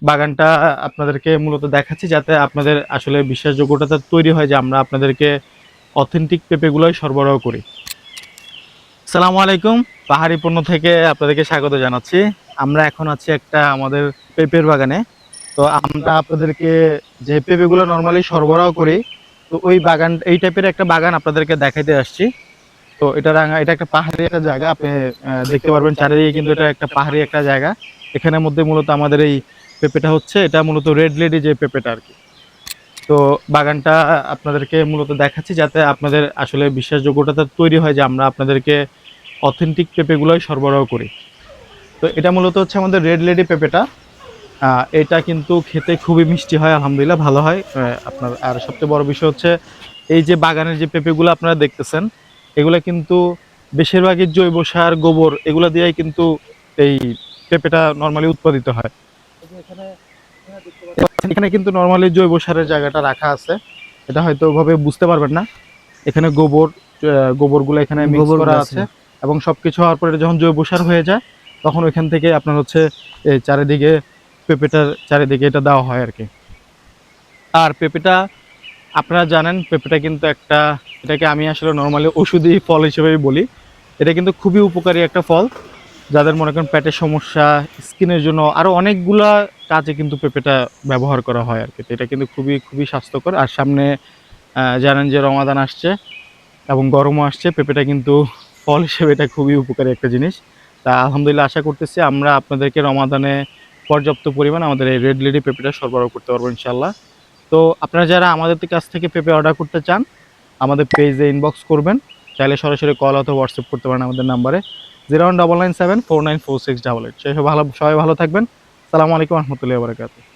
বাগানটা আপনাদেরকে মূলত দেখাচ্ছি যাতে আপনাদের আসলে বিশ্বাসযোগ্যতা তৈরি হয় যে আমরা আপনাদেরকে অথেন্টিক পেঁপেগুলোই সরবরাহ করি। আসসালামু আলাইকুম, পাহাড়ি পণ্য থেকে আপনাদেরকে স্বাগত জানাচ্ছি। আমরা এখন আছি একটা আমাদের পেঁপের বাগানে। তো আমরা আপনাদেরকে যে পেঁপেগুলো নরমালি সরবরাহ করি, তো ওই বাগান এই টাইপের একটা বাগান আপনাদেরকে দেখাইতে আসছি। তো এটা একটা পাহাড়ি একটা জায়গা, আপনি দেখতে পারবেন চারিদিকে কিন্তু এটা একটা পাহাড়ি একটা জায়গা। এখানের মধ্যে মূলত আমাদের এই পেঁপেটা হচ্ছে, এটা মূলত রেড লেডি যে পেঁপেটা আর কি। তো বাগানটা আপনাদেরকে মূলত দেখাচ্ছি যাতে আপনাদের আসলে বিশ্বাসযোগ্যতা তৈরি হয় যে আমরা আপনাদেরকে অথেন্টিক পেঁপেগুলোই সরবরাহ করি। তো এটা মূলত হচ্ছে আমাদের রেড লেডি পেঁপেটা। এটা কিন্তু খেতে খুবই মিষ্টি হয়, আলহামদুলিল্লাহ ভালো হয়। আপনার আর সবচেয়ে বড় বিষয় হচ্ছে এই যে বাগানের যে পেঁপেগুলো আপনারা দেখতেছেন, এগুলা কিন্তু বেশিরভাগই জৈব সার, গোবর এগুলা দিয়েই কিন্তু এই পেঁপেটা নরমালি উৎপাদিত হয়। এখানে কিন্তু নরমালি জৈব সারের জায়গাটা রাখা আছে, এটা হয়তো ওভাবে বুঝতে পারবেন না। এখানে গোবরগুলো এখানে মিক্স করা গোবরগুলো আছে। আছে এবং সবকিছু হওয়ার পরে যখন জৈব সার হয়ে যায় তখন ওইখান থেকে আপনার হচ্ছে এই চারিদিকে পেঁপেটার চারিদিকে এটা দেওয়া হয় আর কি। আর পেঁপেটা আপনারা জানেন, পেঁপেটা কিন্তু একটা, এটাকে আমি আসলে নর্মালি ওষুধি ফল হিসেবেই বলি। এটা কিন্তু খুবই উপকারী একটা ফল। যাদের মনে করেন পেটের সমস্যা, স্কিনের জন্য আরো অনেকগুলা কাজে কিন্তু পেঁপেটা ব্যবহার করা হয় আর কি। তো এটা কিন্তু খুবই খুবই স্বাস্থ্যকর। আর সামনে জানেন যে রমাদান আসছে এবং গরমও আসছে, পেঁপেটা কিন্তু ফল হিসেবে এটা খুবই উপকারী একটা জিনিস। তা আলহামদুলিল্লাহ আশা করতেছি আমরা আপনাদেরকে রমাদানে পর্যাপ্ত পরিমাণ আমাদের এই রেড লেডি পেঁপেটা সরবরাহ করতে পারবো ইনশাল্লাহ। তো আপনারা যারা আমাদের কাছ থেকে পেঁপে অর্ডার করতে চান, আমাদের পেজে ইনবক্স করবেন। চাইলে সরাসরি কল অথবা হোয়াটসঅ্যাপ করতে পারেন আমাদের নাম্বারে 01997494688। সবাই ভালো থাকবেন। সালামু আলাইকুম রহমতুল্লাহি ওয়া বারাকাতুহু।